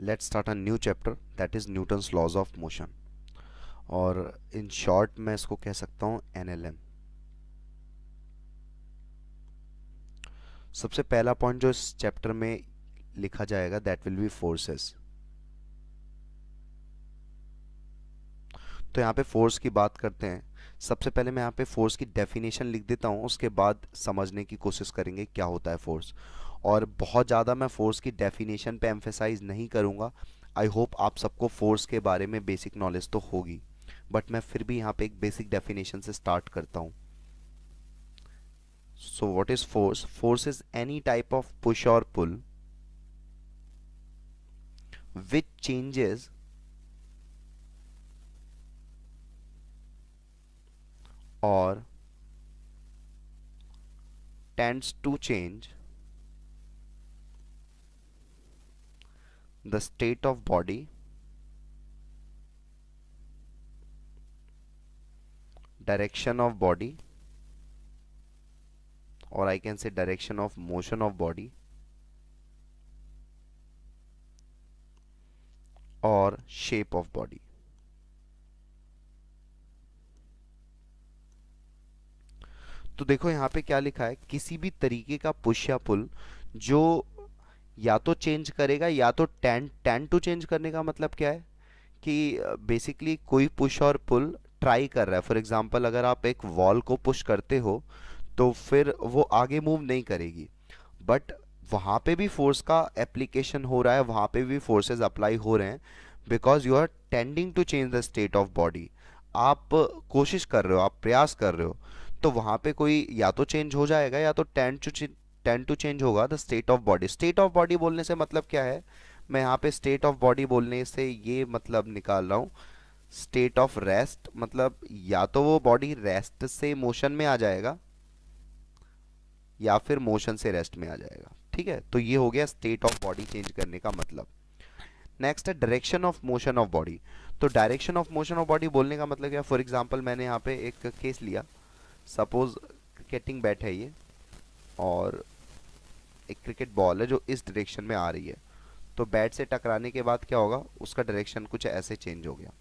Let's start a new chapter, that is Newton's laws of motion, और in short मैं इसको कह सकता हूँ NLM। सबसे पहला पॉइंट जो इस चैप्टर में लिखा जाएगा दैट विल बी फोर्सेस। तो यहाँ पे फोर्स की बात करते हैं। सबसे पहले मैं यहाँ पे फोर्स की डेफिनेशन लिख देता हूँ, उसके बाद समझने की कोशिश करेंगे क्या होता है फोर्स। और बहुत ज़्यादा मैं फोर्स की डेफिनेशन पे एम्फेसाइज नहीं करूँगा। आई होप आप सबको फोर्स के बारे में बेसिक नॉलेज तो होगी, बट मैं फिर भी यहाँ पे एक बेसिक डेफिनेशन से स्टार्ट करता हूँ। So what is force? Force is any type of push और पुल which changes or tends to change the state of body, direction of body, or I can say direction of motion of body, or shape of body। तो देखो यहाँ पे क्या लिखा है, किसी भी तरीके का पुश या पुल जो या तो चेंज करेगा या तो टेंड टू चेंज करने का मतलब क्या है कि बेसिकली कोई पुश और पुल ट्राई कर रहा है। फॉर एग्जांपल अगर आप एक वॉल को पुश करते हो तो फिर वो आगे मूव नहीं करेगी, बट वहां पे भी फोर्स का एप्लीकेशन हो रहा है, वहां पे भी फोर्सेस अप्लाई हो रहे हैं, because you are tending to change the state of body. आप कोशिश कर रहे हो, आप प्रयास कर रहे हो, तो वहां पे कोई या तो चेंज हो जाएगा या तो टेंड टू चेंज होगा the state of body. State of body बोलने से मतलब क्या है, मैं यहाँ पे स्टेट ऑफ बॉडी बोलने से ये मतलब निकाल रहा हूँ, स्टेट ऑफ रेस्ट, मतलब या तो वो बॉडी रेस्ट से मोशन में आ जाएगा या फिर मोशन से रेस्ट में आ जाएगा। ठीक है, तो ये हो गया स्टेट ऑफ बॉडी चेंज करने का मतलब। नेक्स्ट है direction of motion of body. तो direction of motion of body बोलने का मतलब क्या, फॉर एग्जांपल मैंने यहाँ पे एक केस लिया, सपोज क्रिकेटिंग बैट है ये, और एक क्रिकेट बॉल है जो इस डायरेक्शन में आ रही है, तो बैट से टकराने के बाद क्या होगा, उसका डायरेक्शन कुछ ऐसे चेंज हो गया।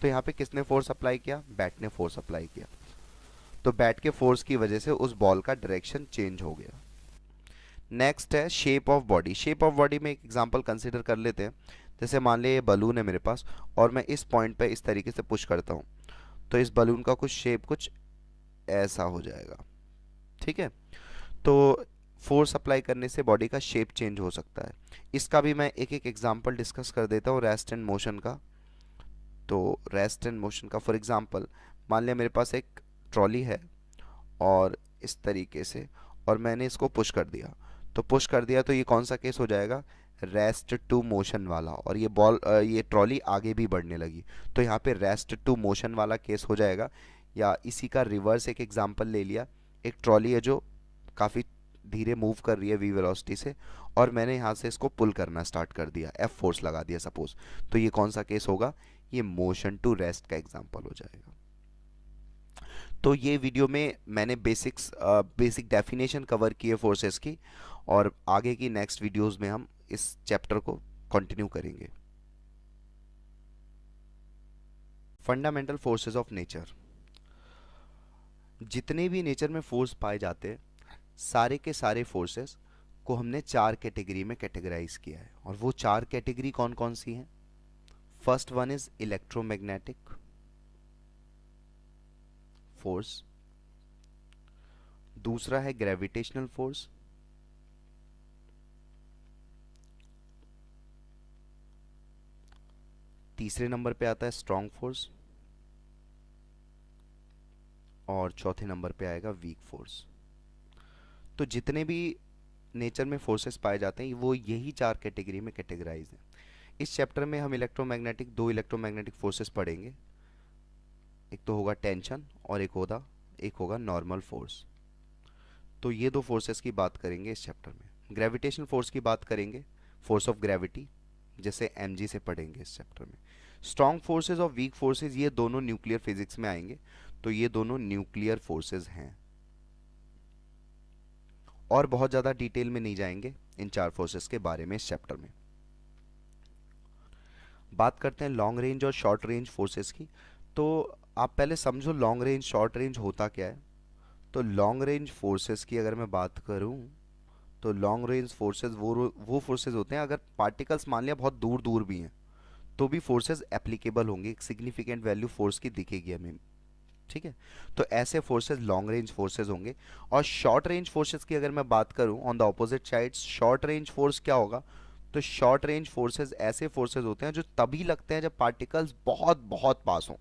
तो यहाँ पे किसने फोर्स अप्लाई किया, बैट ने फोर्स अप्लाई किया, तो बैट के फोर्स की वजह से उस बॉल का डायरेक्शन चेंज हो गया। नेक्स्ट है shape of body. Shape of body में एक एग्जांपल कंसीडर कर लेते हैं। जैसे मान लिया ये बलून है मेरे पास, और मैं इस पॉइंट पे इस तरीके से पुश करता हूँ, तो इस बलून का कुछ शेप कुछ ऐसा हो जाएगा। ठीक है, तो फोर्स अप्लाई करने से बॉडी का शेप चेंज हो सकता है। इसका भी मैं एक एक एग्जांपल डिस्कस कर देता हूँ, रेस्ट एंड मोशन का। तो रेस्ट एंड मोशन का फॉर एग्जांपल, मान लिया मेरे पास एक ट्रॉली है और इस तरीके से, और मैंने इसको पुश कर दिया, तो पुश कर दिया तो ये कौन सा केस हो जाएगा, रेस्ट टू मोशन वाला, और ये ये ट्रॉली आगे भी बढ़ने लगी, तो यहाँ पे रेस्ट टू मोशन वाला केस हो जाएगा। या इसी का रिवर्स एक एग्जांपल ले लिया, एक ट्रॉली है जो काफ़ी धीरे मूव कर रही है वी वेलोसिटी से, और मैंने यहाँ से इसको पुल करना स्टार्ट कर दिया, एफ फोर्स लगा दिया सपोज, तो ये कौन सा केस होगा, ये मोशन टू रेस्ट का एग्जांपल हो जाएगा। तो ये वीडियो में मैंने बेसिक डेफिनेशन कवर की है फोर्सेस की, और आगे की नेक्स्ट वीडियोस में हम इस चैप्टर को कंटिन्यू करेंगे। Fundamental forces of nature. जितने भी नेचर में फोर्स पाए जाते हैं, सारे के सारे फोर्सेस को हमने चार कैटेगरी में कैटेगराइज किया है, और वो चार कैटेगरी कौन कौन सी हैं। First one is electromagnetic force, दूसरा है ग्रेविटेशनल फोर्स, तीसरे नंबर पे आता है स्ट्रॉन्ग फोर्स, और चौथे नंबर पे आएगा वीक फोर्स। तो जितने भी नेचर में फोर्सेस पाए जाते हैं वो यही चार कैटेगरी में कैटेगराइज हैं। इस चैप्टर में हम दो इलेक्ट्रोमैग्नेटिक फोर्सेस पढ़ेंगे, एक तो होगा टेंशन और एक होगा नॉर्मल फोर्स। तो ये दो फोर्सेस की बात करेंगे इस चैप्टर में। ग्रेविटेशनल फोर्स की बात करेंगे, फोर्स ऑफ ग्रेविटी, जैसे mg से पढ़ेंगे इस चैप्टर में। स्ट्रॉन्ग फोर्सेस और वीक फोर्सेस ये दोनों न्यूक्लियर फिजिक्स में आएंगे, तो ये दोनों न्यूक्लियर फोर्सेस हैं, और बहुत ज़्यादा डिटेल में नहीं जाएंगे इन चार फोर्सेस के बारे में इस चैप्टर में। बात करते हैं लॉन्ग रेंज और शॉर्ट रेंज फोर्सेस की। तो आप पहले समझो लॉन्ग रेंज शॉर्ट रेंज होता क्या है। तो लॉन्ग रेंज फोर्सेस की अगर मैं बात करूं, तो लॉन्ग रेंज फोर्सेस वो फोर्सेस होते हैं, अगर पार्टिकल्स मान लिया बहुत दूर दूर भी हैं तो भी फोर्सेस एप्लीकेबल होंगे, एक सिग्निफिकेंट वैल्यू फोर्स की दिखेगी हमें। ठीक है, तो ऐसे फोर्सेस लॉन्ग रेंज फोर्सेस होंगे। और शॉर्ट रेंज फोर्सेस की अगर मैं बात करूं, on the opposite side short range force क्या होगा। तो शॉर्ट रेंज फोर्सेस ऐसे फोर्सेस होते हैं जो तभी लगते हैं जब पार्टिकल्स बहुत बहुत पास हों।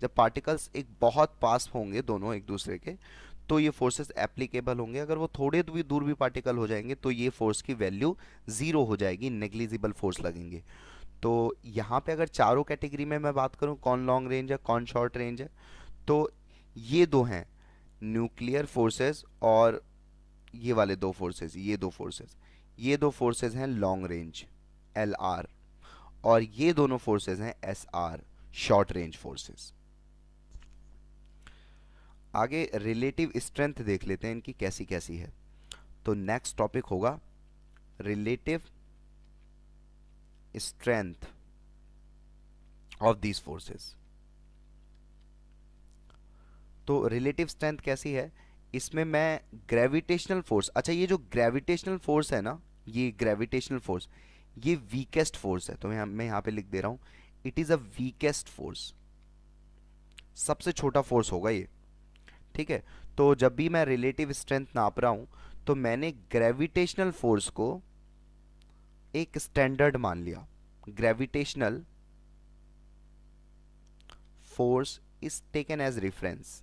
जब पार्टिकल्स एक बहुत पास होंगे दोनों एक दूसरे के, तो ये फोर्सेस एप्लीकेबल होंगे। अगर वो थोड़े भी दूर भी पार्टिकल हो जाएंगे तो ये फोर्स की वैल्यू जीरो हो जाएगी, नेग्लिजिबल फोर्स लगेंगे। तो यहाँ पे अगर चारों कैटेगरी में मैं बात करूँ कौन लॉन्ग रेंज है कौन शॉर्ट रेंज है, तो ये दो हैं, न्यूक्लियर फोर्सेस और ये वाले दो फोर्सेस, ये दो फोर्सेस हैं लॉन्ग रेंज, एल आर। और ये दोनों फोर्सेस हैं S R, short range forces. आगे रिलेटिव स्ट्रेंथ देख लेते हैं इनकी कैसी कैसी है। तो नेक्स्ट टॉपिक होगा relative strength of these forces. तो रिलेटिव स्ट्रेंथ कैसी है, इसमें मैं ग्रेविटेशनल फोर्स, अच्छा ये जो ग्रेविटेशनल फोर्स है ना, ये ग्रेविटेशनल फोर्स ये वीकेस्ट फोर्स है। तो मैं यहाँ पे लिख दे रहा हूँ, it is a weakest force, सबसे छोटा फोर्स होगा ये। ठीक है, तो जब भी मैं रिलेटिव स्ट्रेंथ नाप रहा हूँ तो मैंने ग्रेविटेशनल फोर्स को एक स्टैंडर्ड मान लिया। Gravitational force is taken as reference,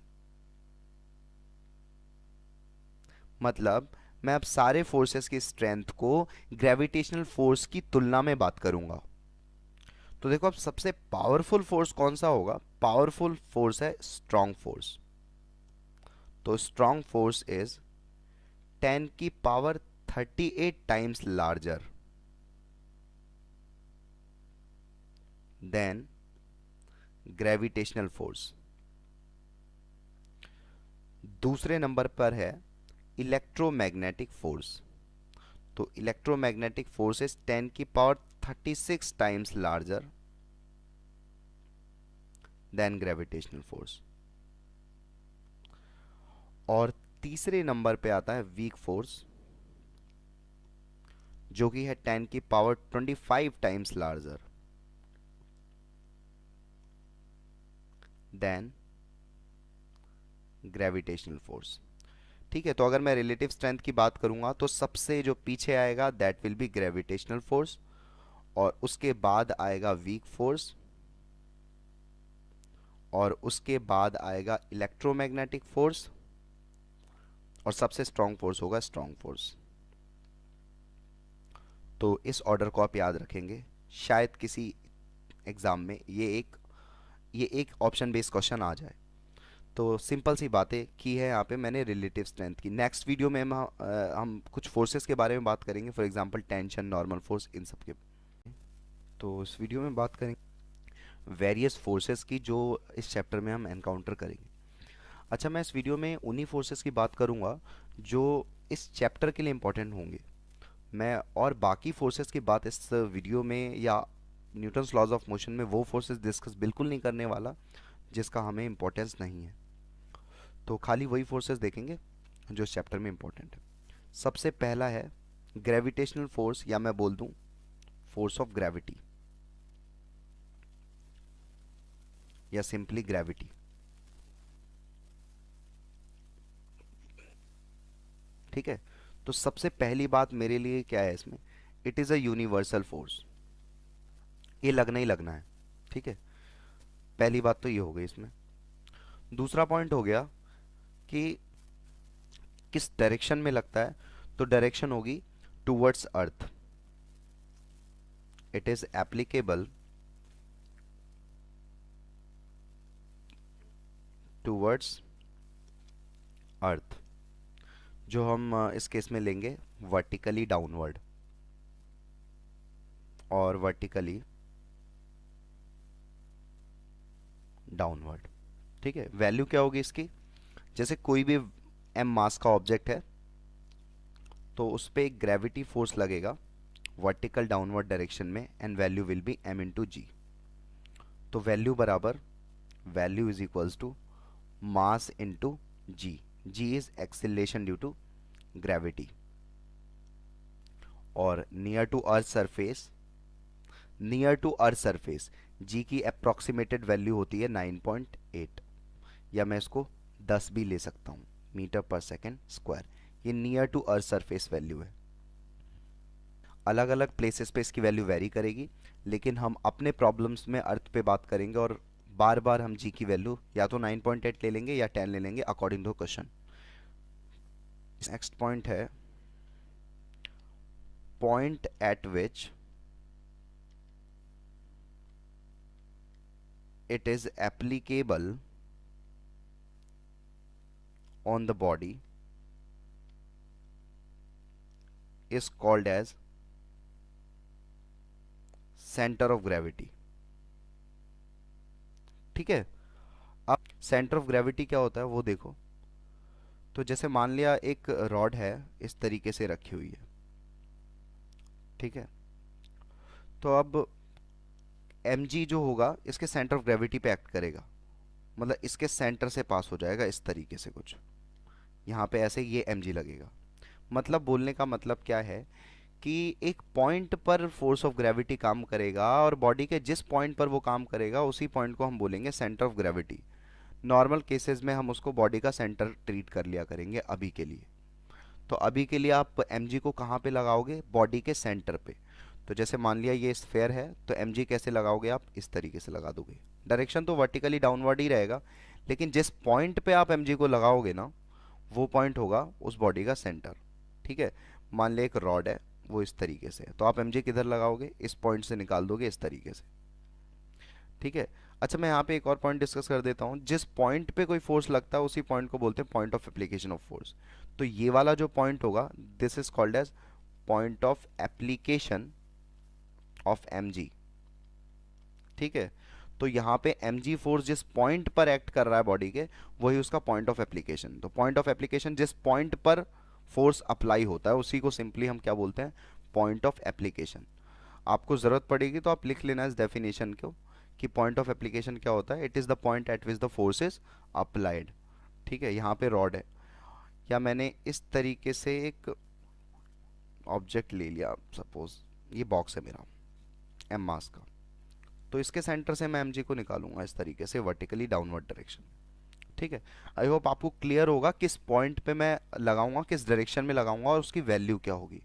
मतलब मैं अब सारे फोर्सेस की स्ट्रेंथ को ग्रेविटेशनल फोर्स की तुलना में बात करूंगा। तो देखो अब सबसे पावरफुल फोर्स कौन सा होगा, पावरफुल फोर्स है स्ट्रॉन्ग फोर्स। तो स्ट्रॉन्ग फोर्स इज 10 की power 38 times larger than gravitational force. दूसरे नंबर पर है इलेक्ट्रोमैग्नेटिक फोर्स। तो इलेक्ट्रोमैग्नेटिक फोर्स इज 10 की power 36 times larger than gravitational force. और तीसरे नंबर पे आता है वीक फोर्स, जो कि है 10 की power 25 times larger than gravitational force. ठीक है, तो अगर मैं रिलेटिव स्ट्रेंथ की बात करूंगा तो सबसे जो पीछे आएगा that will be gravitational force, और उसके बाद आएगा वीक फोर्स, और उसके बाद आएगा इलेक्ट्रोमैग्नेटिक फोर्स, और सबसे स्ट्रॉन्ग फोर्स होगा स्ट्रॉन्ग फोर्स। तो इस ऑर्डर को आप याद रखेंगे, शायद किसी एग्जाम में ये एक ऑप्शन बेस्ड क्वेश्चन आ जाए। तो सिंपल सी बातें की है यहाँ पे मैंने रिलेटिव स्ट्रेंथ की। नेक्स्ट वीडियो में हम कुछ फोर्सेस के बारे में बात करेंगे, for example tension, normal force, इन सब के। तो इस वीडियो में बात करेंगे वेरियस फोर्सेस की जो इस चैप्टर में हम एनकाउंटर करेंगे। अच्छा, मैं इस वीडियो में उन्हीं फोर्सेस की बात करूँगा जो इस चैप्टर के लिए इम्पोर्टेंट होंगे। मैं और बाकी फोर्सेस की बात इस वीडियो में या न्यूटन्स लॉज ऑफ मोशन में वो फोर्सेस डिस्कस बिल्कुल नहीं करने वाला जिसका हमें इम्पोर्टेंस नहीं है। तो खाली वही फोर्सेस देखेंगे जो इस चैप्टर में इम्पोर्टेंट है। सबसे पहला है ग्रेविटेशनल फोर्स, या मैं बोल दूं फोर्स ऑफ ग्रेविटी, या सिंपली ग्रेविटी। ठीक है, तो सबसे पहली बात मेरे लिए क्या है इसमें, it is a universal force, ये लगना ही लगना है। ठीक है, पहली बात तो ये हो गई इसमें। दूसरा पॉइंट हो गया कि किस डायरेक्शन में लगता है, तो डायरेक्शन होगी towards earth. It is applicable towards earth, जो हम इस केस में लेंगे वर्टिकली डाउनवर्ड और वर्टिकली डाउनवर्ड। ठीक है, वैल्यू क्या होगी इसकी, जैसे कोई भी एम मास का ऑब्जेक्ट है तो उस पर एक ग्रेविटी फोर्स लगेगा वर्टिकल डाउनवर्ड डायरेक्शन में, and value will be m into G. तो वैल्यू बराबर, value is equals to mass into G. G is acceleration due to gravity. और near to earth surface, near to earth surface G की approximated value होती है 9.8, या मैं इसको 10 भी ले सकता हूँ मीटर पर सेकेंड स्क्वायर। ये near to earth surface value है। अलग अलग प्लेसेस पे इसकी वैल्यू वेरी करेगी, लेकिन हम अपने प्रॉब्लम्स में अर्थ पे बात करेंगे और बार बार हम जी की वैल्यू या तो 9.8 ले लेंगे या 10 ले लेंगे according to question. Next point है point at which it is applicable on the body is called as center of gravity। ठीक है, अब सेंटर ऑफ ग्रेविटी क्या होता है वो देखो। तो जैसे मान लिया एक रॉड है, इस तरीके से रखी हुई है, ठीक है। तो अब mg जो होगा इसके सेंटर ऑफ ग्रेविटी पे एक्ट करेगा, मतलब इसके सेंटर से पास हो जाएगा इस तरीके से कुछ, यहाँ पे ऐसे ये mg लगेगा। मतलब बोलने का मतलब क्या है कि एक पॉइंट पर फोर्स ऑफ ग्रेविटी काम करेगा और बॉडी के जिस पॉइंट पर वो काम करेगा उसी पॉइंट को हम बोलेंगे centre of gravity. Normal cases में हम उसको बॉडी का सेंटर ट्रीट कर लिया करेंगे अभी के लिए। तो अभी के लिए आप mg को कहाँ पे लगाओगे? बॉडी के सेंटर पे। तो जैसे मान लिया ये स्फेयर है, तो mg कैसे लगाओगे आप? इस तरीके से लगा दोगे। डायरेक्शन तो वर्टिकली डाउनवर्ड ही रहेगा, लेकिन जिस पॉइंट पे आप mg को लगाओगे ना, वो पॉइंट होगा उस बॉडी का सेंटर। ठीक है, मान लिया एक रॉड है, वो इस तरीके से है, तो आप mg किधर लगाओगे? इस पॉइंट से निकाल दोगे इस तरीके से। ठीक है। अच्छा, मैं यहाँ पे एक और पॉइंट डिस्कस कर देता हूँ। जिस पॉइंट पे कोई फोर्स लगता है उसी पॉइंट को बोलते हैं point of application of force. तो ये वाला जो पॉइंट होगा, this is called as point of application of mg। ठीक है, तो यहाँ पे mg फोर्स जिस पॉइंट पर एक्ट कर रहा है बॉडी के, वही उसका पॉइंट ऑफ एप्लीकेशन। तो पॉइंट ऑफ एप्लीकेशन जिस पॉइंट पर फोर्स अप्लाई होता है उसी को सिंपली हम क्या बोलते हैं? पॉइंट ऑफ एप्लीकेशन। आपको ज़रूरत पड़ेगी तो आप लिख लेना इस डेफिनेशन को कि पॉइंट ऑफ एप्लीकेशन क्या होता है। It is the point at which the force is applied. ठीक है, यहाँ पे रॉड है, या मैंने इस तरीके से एक ऑब्जेक्ट ले लिया, सपोज ये बॉक्स है मेरा एम मास का, तो इसके सेंटर से मैं mg को निकालूंगा इस तरीके से वर्टिकली डाउनवर्ड डायरेक्शन। ठीक है, आई होप आपको क्लियर होगा किस पॉइंट पे मैं लगाऊंगा, किस डायरेक्शन में लगाऊंगा और उसकी वैल्यू क्या होगी।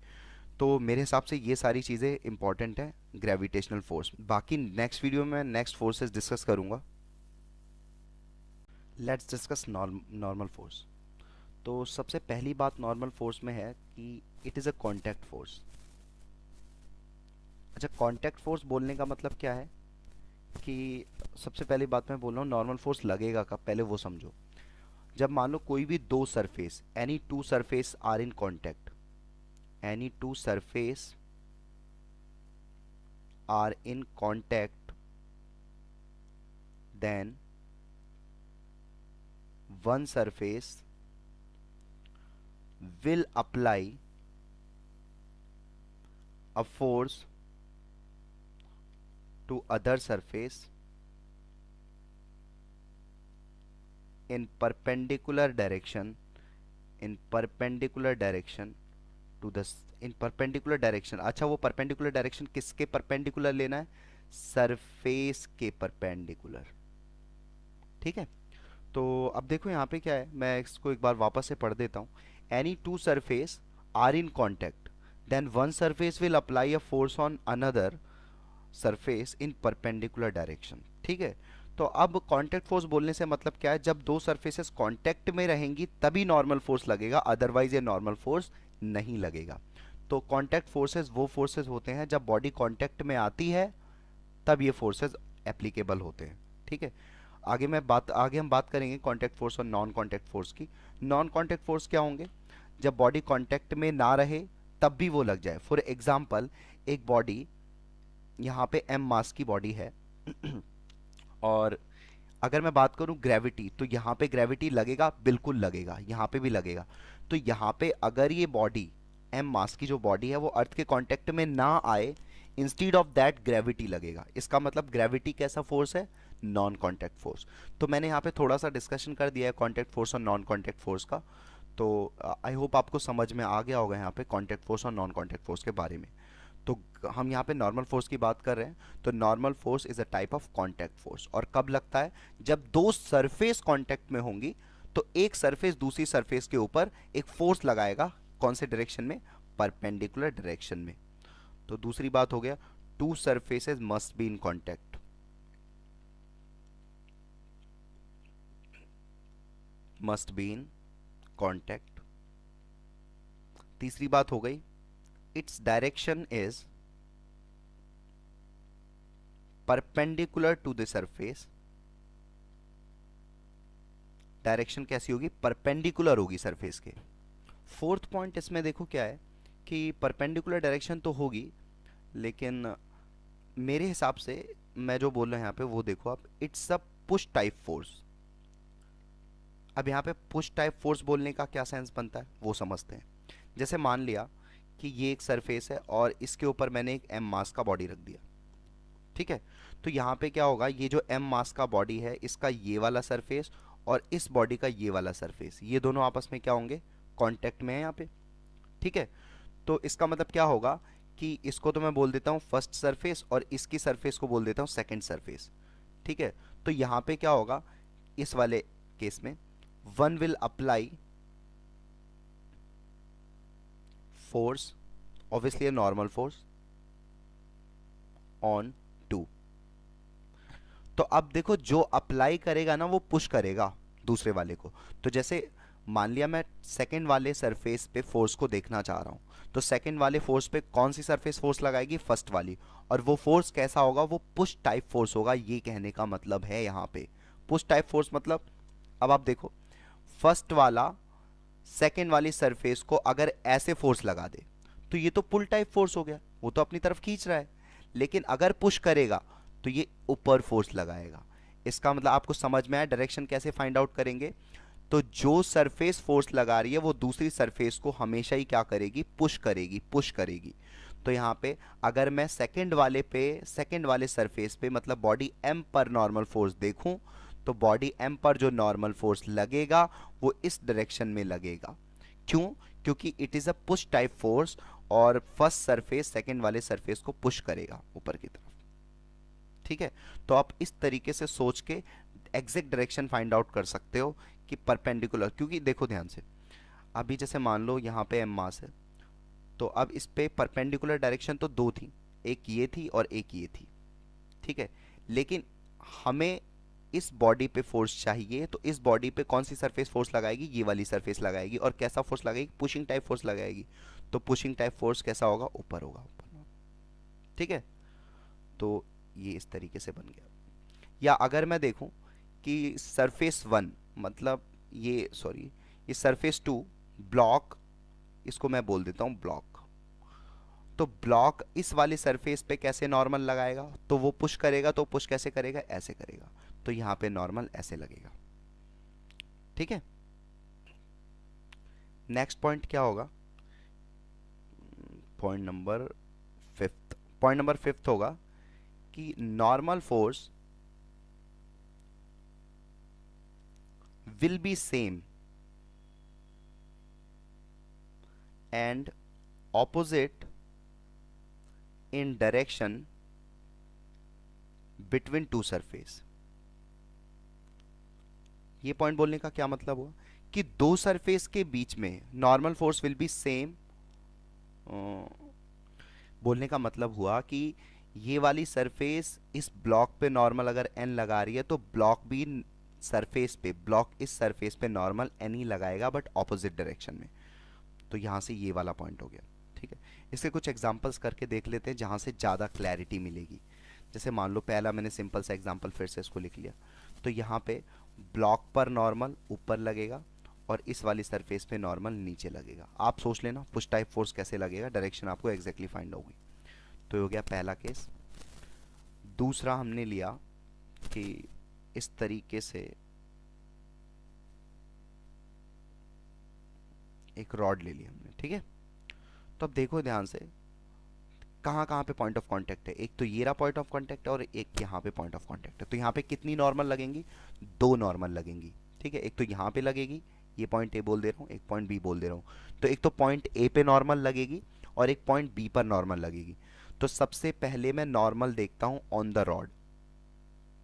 तो मेरे हिसाब से ये सारी चीज़ें इंपॉर्टेंट है ग्रेविटेशनल फोर्स। बाकी नेक्स्ट वीडियो में नेक्स्ट फोर्सेस डिस्कस करूंगा। Let's discuss normal force. तो सबसे पहली बात नॉर्मल फोर्स में है कि it is a contact force. अच्छा, कॉन्टैक्ट फोर्स बोलने का मतलब क्या है कि सबसे पहली बात मैं बोल रहा हूँ नॉर्मल फोर्स लगेगा कब, पहले वो समझो। जब मान लो कोई भी दो surface, any two surface are in contact, any two surface are in contact, then one surface will apply a force to other surface in perpendicular direction, in perpendicular direction to the, in perpendicular direction. अच्छा, वो perpendicular direction किसके perpendicular लेना है? Surface के perpendicular. ठीक है, तो अब देखो यहाँ पे क्या है, मैं इसको एक बार वापस से पढ़ देता हूँ। Any two surface are in contact, then one surface will apply a force on another surface in perpendicular direction. ठीक है, तो अब कांटेक्ट फोर्स बोलने से मतलब क्या है? जब दो सरफेसेस कांटेक्ट में रहेंगी तभी नॉर्मल फोर्स लगेगा, अदरवाइज ये नॉर्मल फोर्स नहीं लगेगा। तो कांटेक्ट फोर्सेस वो फोर्सेस होते हैं जब बॉडी कांटेक्ट में आती है तब ये फोर्सेस एप्लीकेबल होते हैं। ठीक है, आगे हम बात करेंगे कांटेक्ट फोर्स और नॉन कांटेक्ट फोर्स की। नॉन कांटेक्ट फोर्स क्या होंगे? जब बॉडी कांटेक्ट में ना रहे तब भी वो लग जाए। फॉर एग्जाम्पल, एक बॉडी यहाँ पे m मास की बॉडी है और अगर मैं बात करूं ग्रेविटी, तो यहाँ पे ग्रेविटी लगेगा, बिल्कुल लगेगा, यहाँ पे भी लगेगा। तो यहाँ पे अगर ये बॉडी m मास की जो बॉडी है वो अर्थ के कांटेक्ट में ना आए, इंस्टीड ऑफ दैट ग्रेविटी लगेगा। इसका मतलब ग्रेविटी कैसा फोर्स है? Non contact force. तो मैंने यहाँ पे थोड़ा सा डिस्कशन कर दिया है कांटेक्ट फोर्स और नॉन कांटेक्ट फोर्स का। तो आई होप आपको समझ में आ गया होगा यहाँ पे कांटेक्ट फोर्स और नॉन कांटेक्ट फोर्स के बारे में। तो हम यहाँ पे नॉर्मल फोर्स की बात कर रहे हैं। तो normal force is a type of contact force, और कब लगता है? जब दो सरफेस कांटेक्ट में होंगी, तो एक सरफेस दूसरी सरफेस के ऊपर एक फोर्स लगाएगा। कौन से डायरेक्शन में? परपेंडिकुलर डायरेक्शन में। तो दूसरी बात हो गया, two surfaces must be in contact, must be in contact. तीसरी बात हो गई, its direction is perpendicular to the surface. Direction कैसी होगी? परपेंडिकुलर होगी सरफेस के। फोर्थ पॉइंट इसमें देखो क्या है कि परपेंडिकुलर डायरेक्शन तो होगी, लेकिन मेरे हिसाब से मैं जो बोल रहा हूं यहाँ पे वो देखो आप, it's a push type force. अब यहाँ पे पुश टाइप फोर्स बोलने का क्या सेंस बनता है वो समझते हैं। जैसे मान लिया कि ये एक सरफेस है और इसके ऊपर मैंने एक एम मास का बॉडी रख दिया, ठीक है। तो यहाँ पे क्या होगा, ये जो एम मास का बॉडी है, इसका ये वाला सरफेस और इस बॉडी का ये वाला सरफेस, ये दोनों आपस में क्या होंगे? कांटेक्ट में है यहाँ पे, ठीक है। तो इसका मतलब क्या होगा कि इसको तो मैं बोल देता हूँ फर्स्ट सरफेस और इसकी सरफेस को बोल देता हूँ सेकंड सरफेस, ठीक है। तो यहाँ पे क्या होगा, इस वाले केस में one will apply force, obviously normal force on two. तो अब देखो, जो अप्लाई करेगा ना वो पुश करेगा दूसरे वाले को। तो जैसे मान लिया मैं सेकंड वाले सरफेस पे फोर्स को देखना चाह रहा हूं, तो सेकंड वाले फोर्स पे कौन सी सरफेस फोर्स लगाएगी? फर्स्ट वाली। और वो फोर्स कैसा होगा? वो पुश टाइप फोर्स होगा, ये कहने का मतलब है यहाँ पे। पुश टाइप फोर्स मतलब, अब आप देखो, फर्स्ट वाला सेकंड वाली सरफेस को अगर ऐसे फोर्स लगा दे तो ये तो पुल टाइप फोर्स हो गया, वो तो अपनी तरफ खींच रहा है। लेकिन अगर पुश करेगा तो ये ऊपर फोर्स लगाएगा। इसका मतलब आपको समझ में आया डायरेक्शन कैसे फाइंड आउट करेंगे? तो जो सरफेस फोर्स लगा रही है वो दूसरी सरफेस को हमेशा ही क्या करेगी? पुश करेगी, पुश करेगी। तो यहाँ पे अगर मैं सेकंड वाले सरफेस पे मतलब बॉडी एम पर नॉर्मल फोर्स देखूं, तो बॉडी एम पर जो नॉर्मल फोर्स लगेगा वो इस डायरेक्शन में लगेगा। क्यों? क्योंकि it is a push type force, और फर्स्ट सरफेस सेकंड वाले सरफेस को पुश करेगा ऊपर की तरफ, ठीक है। तो आप इस तरीके से सोच के एग्जैक्ट डायरेक्शन फाइंड आउट कर सकते हो कि परपेंडिकुलर, क्योंकि देखो ध्यान से, अभी जैसे मान लो यहाँ पे एम मास है, तो अब इस पे परपेंडिकुलर डायरेक्शन तो दो थी, एक ये थी और एक ये थी, ठीक है। लेकिन हमें इस बॉडी पे फोर्स चाहिए, तो इस बॉडी पे कौन सी सरफेस फोर्स लगाएगी? ये वाली सरफेस लगाएगी। और कैसा फोर्स लगाएगी? पुशिंग टाइप फोर्स लगाएगी। तो पुशिंग टाइप फोर्स कैसा होगा? ऊपर होगा, ऊपर, ठीक है। तो ये इस तरीके से बन गया। या अगर मैं देखूं कि सरफेस वन, मतलब ये सॉरी, ये सरफेस टू ब्लॉक, इसको मैं बोल देता हूं ब्लॉक। तो ब्लॉक इस वाली सरफेस पे कैसे नॉर्मल लगाएगा? तो वो पुश करेगा, तो पुश कैसे करेगा? ऐसे करेगा। तो यहां पे नॉर्मल ऐसे लगेगा, ठीक है। नेक्स्ट पॉइंट क्या होगा? पॉइंट नंबर फिफ्थ होगा कि normal force will be same and opposite in direction between two surface। ये पॉइंट बोलने का क्या मतलब हुआ कि दो सरफेस के बीच में normal force will be same. बोलने का मतलब हुआ कि ये वाली सरफेस इस ब्लॉक पे नॉर्मल अगर एन लगा रही है, तो ब्लॉक भी सरफेस पे, ब्लॉक इस सरफेस पे नॉर्मल एन ही लगाएगा, बट ऑपोजिट डायरेक्शन में। तो यहां से ये वाला पॉइंट हो गया, ठीक है। इसके कुछ एग्जांपल्स करके देख लेते हैं जहां से ज़्यादा क्लैरिटी मिलेगी। जैसे मान लो पहला मैंने सिंपल सा एग्जांपल फिर से इसको लिख लिया। तो यहाँ पे ब्लॉक पर नॉर्मल ऊपर लगेगा और इस वाली सरफेस पे नॉर्मल नीचे लगेगा। आप सोच लेना पुश टाइप फोर्स कैसे लगेगा, डायरेक्शन आपको एग्जैक्टली फाइंड होगी। तो हो गया पहला केस। दूसरा हमने लिया कि इस तरीके से एक रॉड ले ली हमने, ठीक है। तो अब देखो ध्यान से, कहाँ कहाँ पे पॉइंट ऑफ कांटेक्ट है, एक तो ये रहा पॉइंट ऑफ कांटेक्ट है और एक यहाँ पे पॉइंट ऑफ कांटेक्ट है। तो यहाँ पे कितनी नॉर्मल लगेंगी, दो नॉर्मल लगेंगी। ठीक है, एक तो यहाँ पे लगेगी, ये पॉइंट ए बोल दे रहा हूँ, एक पॉइंट बी बोल दे रहा हूँ। तो एक तो पॉइंट ए पे नॉर्मल लगेगी और एक पॉइंट बी पर नॉर्मल लगेगी। तो सबसे पहले मैं नॉर्मल देखता हूँ on the rod,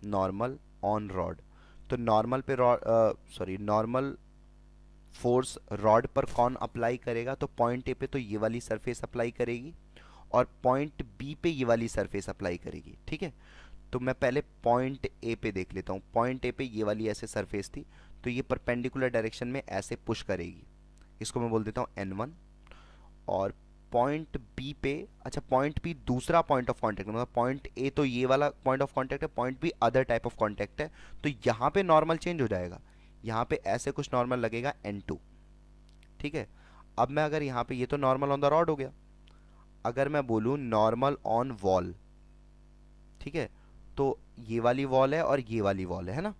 normal on rod. तो नॉर्मल पे rod, sorry, normal force rod पर कौन अप्लाई करेगा, तो पॉइंट ए पे तो ये वाली सरफेस अप्लाई करेगी और पॉइंट बी पे ये वाली सरफेस अप्लाई करेगी। ठीक है, तो मैं पहले पॉइंट ए पे देख लेता हूँ। पॉइंट ए पे ये वाली ऐसे सरफेस थी, तो ये परपेंडिकुलर डायरेक्शन में ऐसे पुश करेगी, इसको मैं बोल देता हूँ N1। और पॉइंट बी पे, अच्छा पॉइंट बी दूसरा पॉइंट ऑफ कांटेक्ट, मतलब पॉइंट ए तो ये वाला पॉइंट ऑफ कांटेक्ट है, point B other type of contact है। तो यहाँ पे नॉर्मल चेंज हो जाएगा, यहाँ पे ऐसे कुछ नॉर्मल लगेगा N2। ठीक है, अब मैं अगर यहाँ पे, ये तो नॉर्मल ऑन द रॉड हो गया, अगर मैं बोलूँ नॉर्मल ऑन वॉल, ठीक है, तो ये वाली वॉल है और ये वाली वॉल है ना,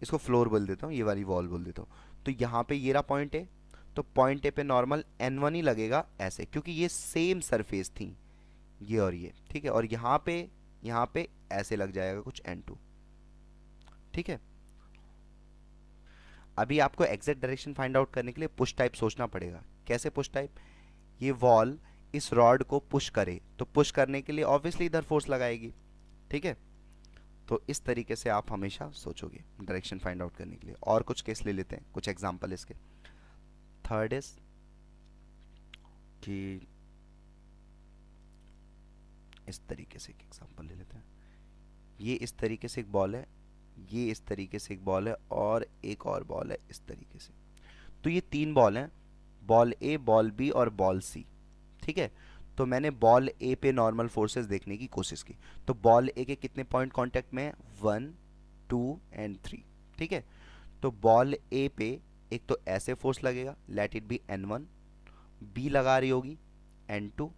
इसको फ्लोर बोल देता हूँ, ये वाली वॉल बोल देता हूँ। तो यहाँ पे ये रहा पॉइंट ए, तो पॉइंट ए पे नॉर्मल N1 ही लगेगा ऐसे, क्योंकि ये सेम सरफेस थी, ये और ये। ठीक है, और यहाँ पे ऐसे लग जाएगा कुछ N2। ठीक है, अभी आपको एग्जैक्ट डायरेक्शन फाइंड आउट करने के लिए पुश टाइप सोचना पड़ेगा। कैसे पुश टाइप, ये वॉल इस रॉड को पुश करे, तो पुश करने के लिए ऑब्वियसली इधर फोर्स लगाएगी। ठीक है, तो इस तरीके से आप हमेशा सोचोगे डायरेक्शन फाइंड आउट करने के लिए। और कुछ केस ले लेते हैं, कुछ एग्जांपल इसके। थर्ड इज कि इस तरीके से एक एग्जांपल ले लेते हैं। ये इस तरीके से एक बॉल है, ये इस तरीके से एक बॉल है और एक और बॉल है इस तरीके से। तो ये तीन बॉल हैं, बॉल ए, बॉल बी और बॉल सी। ठीक है, तो मैंने बॉल ए पे नॉर्मल फोर्सेस देखने की कोशिश की। तो बॉल ए के कितने पॉइंट कांटेक्ट में है, 1, 2 एंड 3। ठीक है, तो बॉल ए पे एक तो ऐसे फोर्स लगेगा, let it be N1, B लगा रही होगी N2,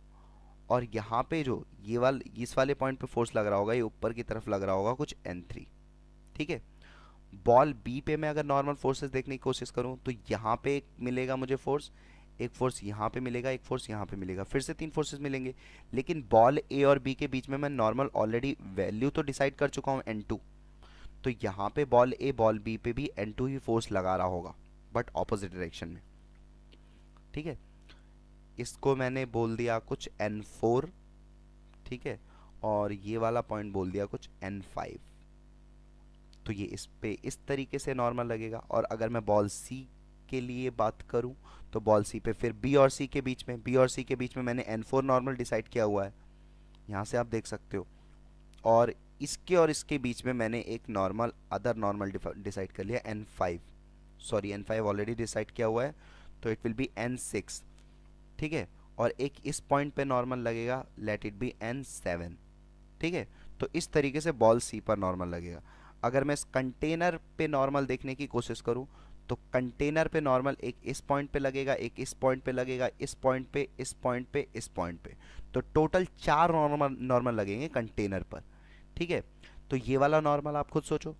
और यहाँ पे जो ये वाला, इस वाले पॉइंट पे फोर्स लग रहा होगा, ये ऊपर की तरफ लग रहा होगा कुछ N3। ठीक है, बॉल बी पे मैं अगर नॉर्मल फोर्सेस देखने की कोशिश करूं, तो यहाँ पे एक मिलेगा मुझे फोर्स, एक फोर्स यहाँ पे मिलेगा, एक फोर्स यहाँ पे मिलेगा, फिर से तीन फोर्सेस मिलेंगे। लेकिन बॉल ए और बी के बीच में मैं नॉर्मल ऑलरेडी वैल्यू तो डिसाइड कर चुका हूँ N2। तो यहाँ पे बॉल ए बॉल बी पे भी N2 ही फोर्स लगा रहा होगा, बट ऑपोजिट डायरेक्शन में। ठीक है, इसको मैंने बोल दिया कुछ N4। ठीक है, और ये वाला पॉइंट बोल दिया कुछ N5। तो ये इस पे इस तरीके से नॉर्मल लगेगा। और अगर मैं बॉल सी के लिए बात करूं, तो बॉल सी पे फिर बी और सी के बीच में, बी और सी के बीच में मैंने N4 नॉर्मल डिसाइड किया हुआ है, यहाँ से आप देख सकते हो। और इसके और इसके बीच में मैंने एक नॉर्मल, अदर नॉर्मल डिसाइड कर लिया N5, sorry N5 already decide किया हुआ है, तो इट विल बी N6। ठीक है, और एक इस पॉइंट पे नॉर्मल लगेगा, लेट इट बी N7। ठीक है, तो इस तरीके से बॉल सी पर नॉर्मल लगेगा। अगर मैं इस कंटेनर पे नॉर्मल देखने की कोशिश करूं, तो कंटेनर पे नॉर्मल एक इस पॉइंट पे लगेगा, एक इस पॉइंट पे लगेगा, इस पॉइंट पे, इस पॉइंट पे, इस पॉइंट पे। तो टोटल चार नॉर्मल नॉर्मल लगेंगे कंटेनर पर। ठीक है, तो ये वाला नॉर्मल आप खुद सोचो,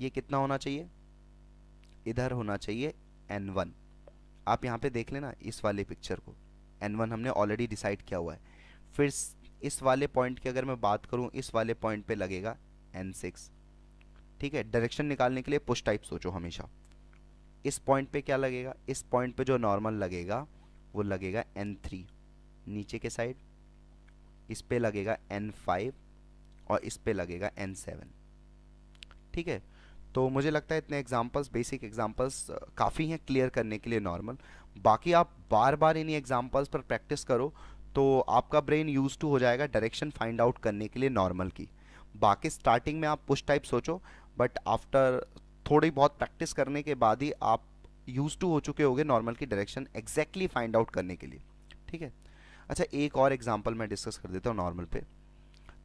ये कितना होना चाहिए, इधर होना चाहिए N1। आप यहाँ पे देख लेना इस वाले पिक्चर को, N1 हमने ऑलरेडी डिसाइड किया हुआ है। फिर इस वाले पॉइंट की अगर मैं बात करूँ, इस वाले पॉइंट पे लगेगा N6। ठीक है, डायरेक्शन निकालने के लिए पुश टाइप सोचो हमेशा। इस पॉइंट पे क्या लगेगा, इस पॉइंट पे जो नॉर्मल लगेगा वो लगेगा N3 नीचे के साइड, इस पे लगेगा N5 और इस पे लगेगा N7। ठीक है, तो मुझे लगता है इतने एग्जांपल्स, बेसिक एग्जांपल्स काफ़ी हैं क्लियर करने के लिए नॉर्मल। बाकी आप बार बार इन्हीं एग्जांपल्स पर प्रैक्टिस करो, तो आपका ब्रेन यूज टू हो जाएगा डायरेक्शन फाइंड आउट करने के लिए नॉर्मल की। बाकी स्टार्टिंग में आप पुश टाइप सोचो, बट आफ्टर थोड़ी बहुत प्रैक्टिस करने के बाद ही आप यूज टू हो चुके होगे नॉर्मल की डायरेक्शन एग्जैक्टली फाइंड आउट करने के लिए। ठीक है, अच्छा एक और एग्जांपल मैं डिस्कस कर देता हूँ नॉर्मल पे।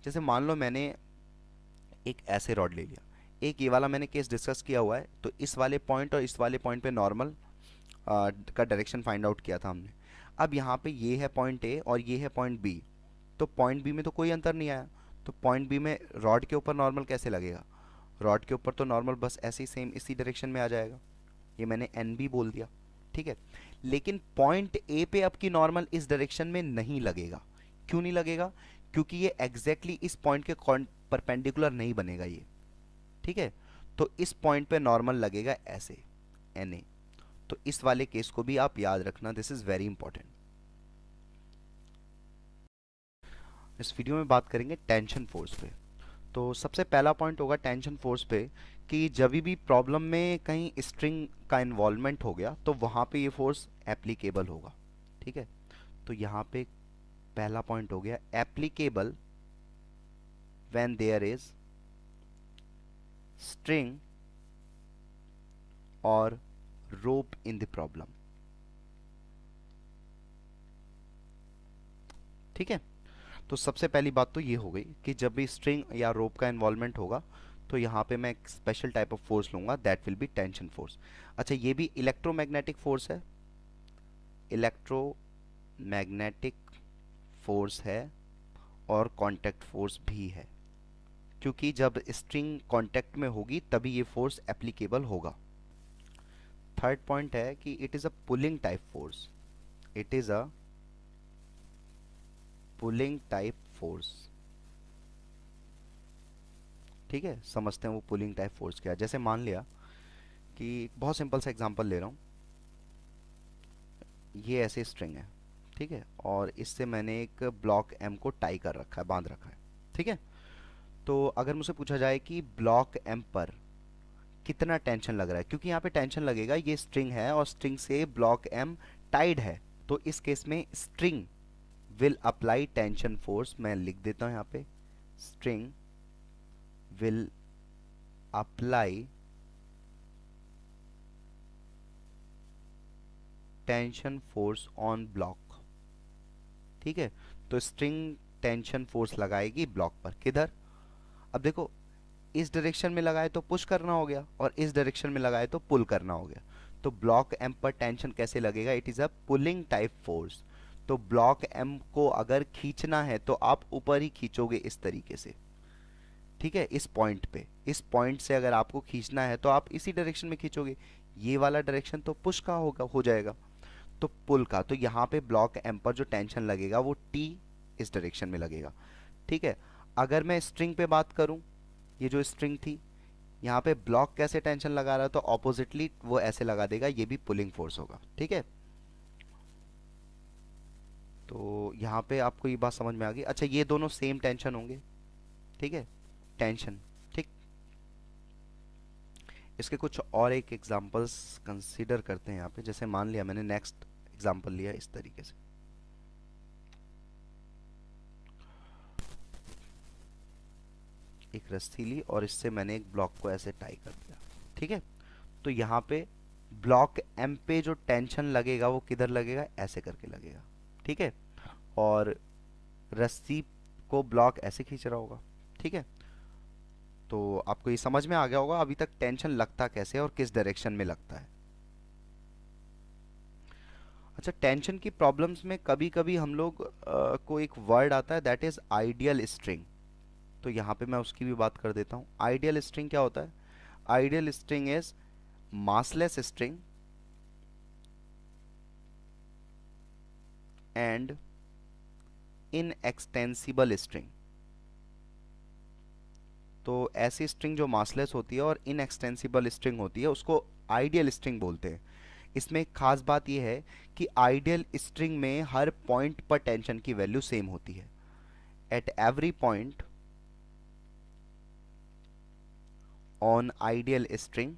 जैसे मान लो मैंने एक ऐसे रॉड ले लिया, एक ये वाला मैंने केस डिस्कस किया हुआ है, तो इस वाले पॉइंट और इस वाले पॉइंट पे नॉर्मल का डायरेक्शन फाइंड आउट किया था हमने। अब यहाँ पे ये है पॉइंट ए और ये है पॉइंट बी, तो पॉइंट बी में तो कोई अंतर नहीं आया, तो पॉइंट बी में रॉड के ऊपर नॉर्मल कैसे लगेगा, रॉड के ऊपर तो नॉर्मल बस ऐसे ही सेम इसी डायरेक्शन में आ जाएगा, ये मैंने एन बी बोल दिया। ठीक है, लेकिन पॉइंट ए पे अब की नॉर्मल इस डायरेक्शन में नहीं लगेगा। क्यों नहीं लगेगा? क्योंकि ये एग्जैक्टली इस पॉइंट के परपेंडिकुलर नहीं बनेगा ये, ठीक है। तो इस पॉइंट पे नॉर्मल लगेगा ऐसे, Na। तो इस वाले केस को भी आप याद रखना, दिस इज वेरी इंपॉर्टेंट। इस वीडियो में बात करेंगे टेंशन फोर्स पे। तो सबसे पहला पॉइंट होगा टेंशन फोर्स पे कि जब भी प्रॉब्लम में कहीं स्ट्रिंग का इन्वॉल्वमेंट हो गया तो वहाँ पे ये फोर्स एप्लीकेबल होगा, ठीक है। तो यहाँ पे पहला पॉइंट हो गया applicable when there is string और रोप इन द प्रॉब्लम, ठीक है। तो सबसे पहली बात तो ये हो गई कि जब भी स्ट्रिंग या रोप का इन्वॉल्वमेंट होगा तो यहाँ पे मैं एक स्पेशल टाइप ऑफ फोर्स लूंगा, that will be tension force. अच्छा, ये भी इलेक्ट्रोमैग्नेटिक फोर्स है, इलेक्ट्रोमैग्नेटिक फोर्स है और कांटेक्ट फोर्स भी है, क्योंकि जब स्ट्रिंग कांटेक्ट में होगी तभी ये फोर्स एप्लीकेबल होगा। थर्ड पॉइंट है कि it is a pulling type force, it is a pulling type force, ठीक है। समझते हैं वो पुलिंग टाइप फोर्स क्या है। जैसे मान लिया कि बहुत सिंपल सा एग्जांपल ले रहा हूँ, ये ऐसे स्ट्रिंग है, ठीक है, और इससे मैंने एक ब्लॉक एम को टाई कर रखा है, बांध रखा है, ठीक है। तो अगर मुझसे पूछा जाए कि ब्लॉक एम पर कितना टेंशन लग रहा है, क्योंकि यहाँ पे टेंशन लगेगा, ये स्ट्रिंग है और स्ट्रिंग से ब्लॉक एम टाइड है, तो इस केस में string will apply tension force. मैं लिख देता हूँ यहाँ पे, string will apply tension force on block, ठीक है। तो स्ट्रिंग टेंशन फोर्स लगाएगी ब्लॉक पर, किधर? अब देखो, इस डायरेक्शन में लगाए तो पुश करना हो गया और इस डायरेक्शन में लगाए तो पुल करना हो गया। तो ब्लॉक एम पर टेंशन कैसे लगेगा? It is a pulling type force. तो ब्लॉक एम को अगर खींचना है तो आप ऊपर ही खींचोगे इस तरीके से, ठीक है। इस पॉइंट पे, इस पॉइंट से अगर आपको खींचना है तो आप इसी डायरेक्शन में खींचोगे। ये वाला डायरेक्शन तो पुश का होगा, हो जाएगा, तो पुल का। तो यहाँ पे ब्लॉक एम पर जो टेंशन लगेगा वो टी इस डायरेक्शन में लगेगा, ठीक है। अगर मैं स्ट्रिंग पे बात करूं, ये जो स्ट्रिंग थी, यहाँ पे ब्लॉक कैसे टेंशन लगा रहा है, तो ऑपोजिटली वो ऐसे लगा देगा, ये भी पुलिंग फोर्स होगा, ठीक है। तो यहाँ पे आपको ये बात समझ में आ गई। अच्छा, ये दोनों सेम टेंशन होंगे, ठीक है, टेंशन, ठीक। इसके कुछ और एक एग्जांपल्स कंसीडर करते हैं यहाँ पे। जैसे मान लिया मैंने नेक्स्ट एग्जांपल लिया इस तरीके से, एक रस्सी ली और इससे मैंने एक ब्लॉक को ऐसे टाई कर दिया, ठीक है। तो यहाँ पे ब्लॉक एम पे जो टेंशन लगेगा वो किधर लगेगा? ऐसे करके लगेगा, ठीक है। और रस्सी को ब्लॉक ऐसे खींच रहा होगा, ठीक है। तो आपको ये समझ में आ गया होगा अभी तक टेंशन लगता कैसे है और किस डायरेक्शन में लगता है। अच्छा, टेंशन की प्रॉब्लम्स में कभी कभी हम लोग को एक वर्ड आता है, दैट इज आइडियल स्ट्रिंग। तो यहाँ पे मैं उसकी भी बात कर देता हूँ। आइडियल स्ट्रिंग क्या होता है? Ideal string is massless string and inextensible string। तो ऐसी स्ट्रिंग जो मासलेस होती है और इनएक्सटेंसिबल स्ट्रिंग होती है उसको आइडियल स्ट्रिंग बोलते हैं। इसमें एक खास बात यह है कि आइडियल स्ट्रिंग में हर पॉइंट पर टेंशन की वैल्यू सेम होती है। At every point on ideal string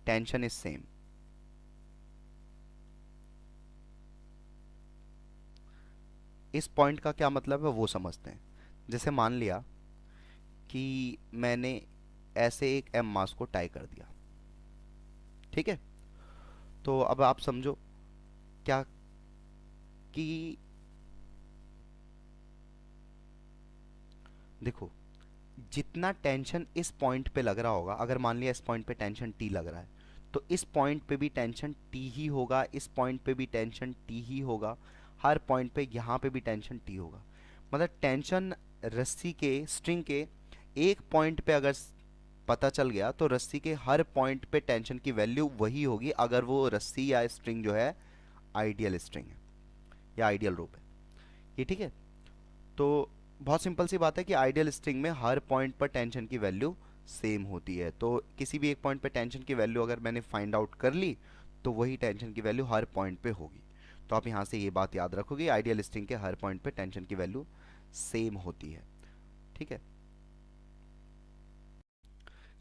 tension is same. इस पॉइंट का क्या मतलब है वो समझते हैं। जैसे मान लिया कि मैंने ऐसे एक एम मास को टाई कर दिया, ठीक है। तो अब आप समझो क्या कि देखो, जितना टेंशन इस पॉइंट पे लग रहा होगा, अगर मान लिया इस पॉइंट पे टेंशन टी लग रहा है तो इस पॉइंट पे भी टेंशन टी ही होगा, इस पॉइंट पे भी टेंशन टी ही होगा, हर पॉइंट पे यहाँ पे भी टेंशन टी होगा। मतलब टेंशन रस्सी के, स्ट्रिंग के एक पॉइंट पे अगर पता चल गया तो रस्सी के हर पॉइंट पे टेंशन की वैल्यू वही होगी, अगर वो रस्सी या स्ट्रिंग जो है आइडियल स्ट्रिंग है। या आइडियल रो पे, ये ठीक है। तो बहुत सिंपल सी बात है कि आइडियल स्ट्रिंग में हर पॉइंट पर टेंशन की वैल्यू सेम होती है। तो किसी भी एक पॉइंट पे टेंशन की वैल्यू अगर मैंने फाइंड आउट कर ली तो वही टेंशन की वैल्यू हर पॉइंट पे होगी। तो आप यहाँ से ये बात याद रखोगे, आइडियल स्ट्रिंग के हर पॉइंट पे टेंशन की वैल्यू सेम होती है। ठीक है।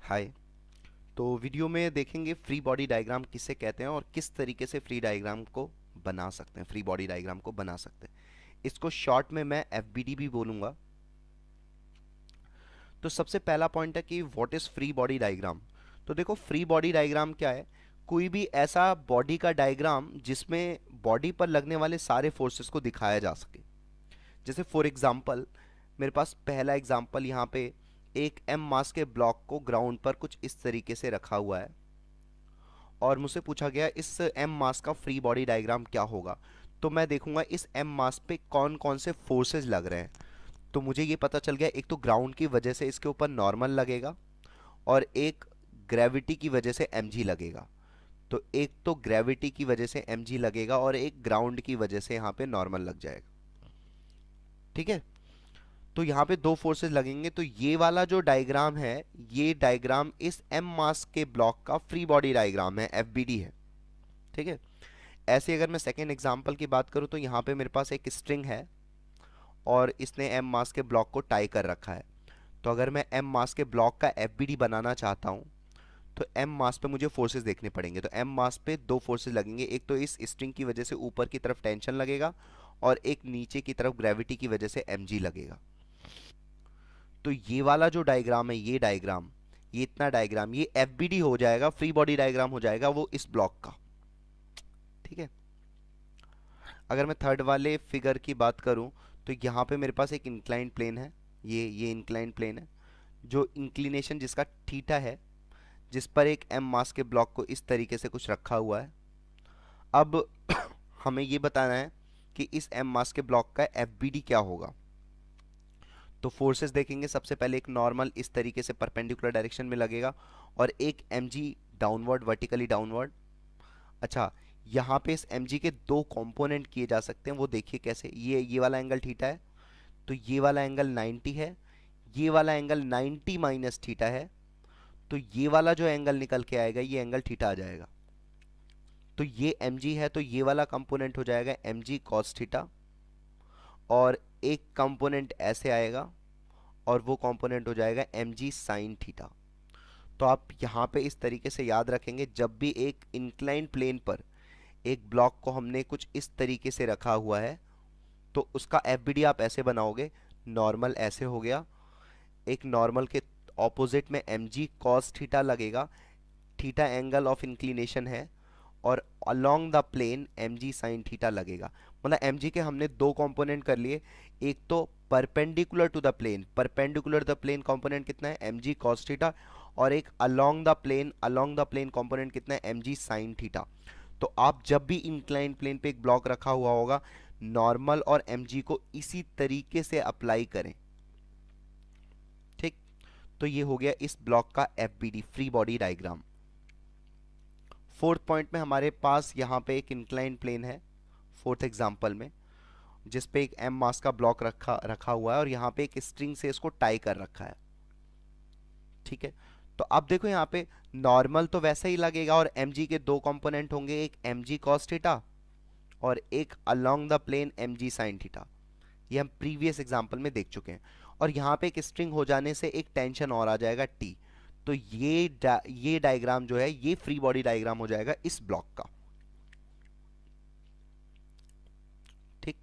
हाय। तो वीडियो में देखेंगे फ्री बॉडी डायग्राम किसे कहते हैं और किस तरीके से फ्री डायग्राम को बना सकते हैं, फ्री बॉडी डायग्राम को बना सकते हैं। इसको शॉर्ट में मैं एफबीडी भी बोलूंगा। तो सबसे पहला पॉइंट है कि what is free body diagram. तो देखो फ्री बॉडी डायग्राम क्या है, कोई भी ऐसा बॉडी का डायग्राम जिसमें बॉडी पर लगने वाले सारे फोर्सेस को दिखाया जा सके। जैसे फॉर एग्जांपल मेरे पास पहला एग्जांपल यहाँ पे एक एम मास के ब्लॉक को ग्राउंड पर कुछ इस तरीके से रखा हुआ है और मुझसे पूछा गया इस एम मास का फ्री बॉडी डायग्राम क्या होगा। तो मैं देखूंगा इस एम मास पे कौन कौन से फोर्सेस लग रहे हैं। तो मुझे ये पता चल गया, एक तो ग्राउंड की वजह से इसके ऊपर नॉर्मल लगेगा और एक ग्रेविटी की वजह से mg लगेगा। तो एक तो ग्रेविटी की वजह से mg लगेगा और एक ग्राउंड की वजह से यहाँ पे नॉर्मल लग जाएगा। ठीक है। तो यहाँ पे दो फोर्सेस लगेंगे। तो ये वाला जो डायग्राम है, ये डायग्राम इस एम मास के ब्लॉक का फ्री बॉडी डायग्राम है, एफबीडी है। ठीक है। ऐसे अगर मैं सेकेंड एग्जाम्पल की बात करूँ तो यहाँ पे मेरे पास एक स्ट्रिंग है और इसने एम मास के ब्लॉक को टाई कर रखा है। तो अगर मैं एम मास के ब्लॉक का एफबीडी बनाना चाहता हूँ तो एम मास पे मुझे फोर्सेस देखने पड़ेंगे। तो एम मास पे दो फोर्सेस लगेंगे, एक तो इस स्ट्रिंग की वजह से ऊपर की तरफ टेंशन लगेगा और एक नीचे की तरफ ग्रेविटी की वजह से mg लगेगा। तो ये वाला जो डायग्राम है, ये डायग्राम, ये इतना डायग्राम, ये एफबीडी हो जाएगा, फ्री बॉडी डायग्राम हो जाएगा वो इस ब्लॉक का। ठीक है। अगर मैं थर्ड वाले फिगर की बात करूं तो यहाँ पे मेरे पास एक इंक्लाइंड प्लेन है, ये इंक्लाइंड प्लेन है जो इंक्लिनेशन जिसका थीटा है, जिस पर एक एम मास के ब्लॉक को इस तरीके से कुछ रखा हुआ है। अब हमें ये बताना है कि इस एम मास के ब्लॉक का एफबीडी क्या होगा। तो फोर्सेस देखेंगे, सबसे पहले एक नॉर्मल इस तरीके से परपेंडिकुलर डायरेक्शन में लगेगा और एक mg डाउनवर्ड, वर्टिकली डाउनवर्ड। अच्छा, यहाँ पे इस mg के दो कंपोनेंट किए जा सकते हैं, वो देखिए कैसे। ये वाला एंगल थीटा है तो ये वाला एंगल 90 है, ये वाला एंगल 90 माइनस थीटा है। तो ये वाला जो एंगल निकल के आएगा ये एंगल थीटा आ जाएगा। तो ये mg है तो ये वाला कंपोनेंट हो जाएगा mg cos थीटा और एक कंपोनेंट ऐसे आएगा और वो कंपोनेंट हो जाएगा mg sin थीटा। तो आप यहाँ पे इस तरीके से याद रखेंगे, जब भी एक इंक्लाइन प्लेन पर एक ब्लॉक को हमने कुछ इस तरीके से रखा हुआ है तो उसका एफबीडी आप ऐसे बनाओगे, नॉर्मल ऐसे हो गया, एक नॉर्मल के ऑपोजिट में mg cos थीटा लगेगा, थीटा एंगल ऑफ इंक्लिनेशन है, और along the plane mg sin theta लगेगा। मतलब mg के हमने दो कंपोनेंट कर लिए, एक तो perpendicular to the plane, perpendicular the plane component कितना है mg cos थीटा, और एक अलोंग द प्लेन कंपोनेंट कितना है mg sin थीटा। तो आप जब भी इंक्लाइन प्लेन पे एक ब्लॉक रखा हुआ होगा, नॉर्मल और mg को इसी तरीके से अप्लाई करें। ठीक। तो ये हो गया इस ब्लॉक का FBD, free body diagram. Fourth point में हमारे पास यहाँ पे एक इंक्लाइन प्लेन है, फोर्थ एग्जांपल में, जिस पे एक एम मास का ब्लॉक रखा हुआ है और यहाँ पे एक स्ट्रिंग से इसको टाई कर रखा है। ठीक है। तो अब देखो यहाँ पे नॉर्मल तो वैसा ही लगेगा और mg के दो कंपोनेंट होंगे, एक mg cos थीटा और एक along the plane mg sin theta. ये हम प्रीवियस एग्जांपल में देख चुके हैं। और यहाँ पे एक स्ट्रिंग हो जाने से एक टेंशन और आ जाएगा t। तो ये डायग्राम जो है ये फ्री बॉडी डायग्राम हो जाएगा इस ब्लॉक का। ठीक।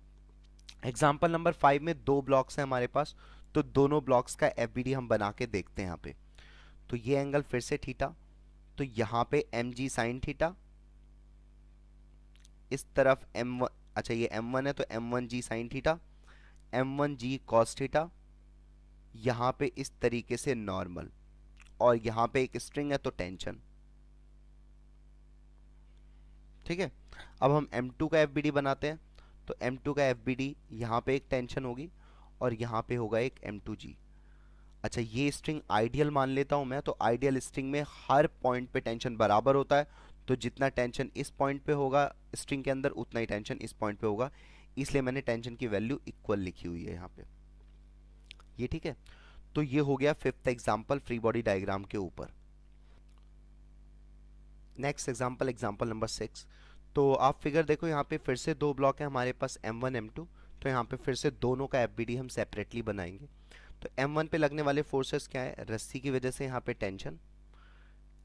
एग्जांपल नंबर 5 में दो ब्लॉक्स हैं हमारे पास, तो दोनों ब्लॉक्स का एफबीडी हम बना के देखते हैं यहाँ पे। तो ये एंगल फिर से थीटा, तो यहाँ पे mg sin थीटा, इस तरफ m1, अच्छा ये m1 है तो m1g sin theta, m1g cos theta, यहाँ पे इस तरीके से नॉर्मल, और यहाँ पे एक स्ट्रिंग है तो टेंशन। ठीक है। अब हम m2 का एफबीडी बनाते हैं। तो m2 का एफबीडी यहाँ पे एक टेंशन होगी और यहाँ पे होगा एक m2g। अच्छा, ये स्ट्रिंग आइडियल मान लेता हूं मैं, तो आइडियल स्ट्रिंग में हर पॉइंट पे टेंशन बराबर होता है। तो जितना टेंशन इस पॉइंट पे होगा स्ट्रिंग के अंदर, उतना ही टेंशन इस पॉइंट पे होगा। इसलिए मैंने टेंशन की वैल्यू इक्वल लिखी हुई है यहाँ पे। ये ठीक है। तो ये हो गया fifth example free body diagram के ऊपर। Next example, example number 6। तो आप फिगर देखो, यहाँ पे फिर से दो ब्लॉक है हमारे पास M1 M2। तो यहाँ पे फिर से दोनों का FBD हम सेपरेटली बनाएंगे। तो M1 पे लगने वाले फोर्सेस क्या है? रस्सी की वजह से यहाँ पे टेंशन,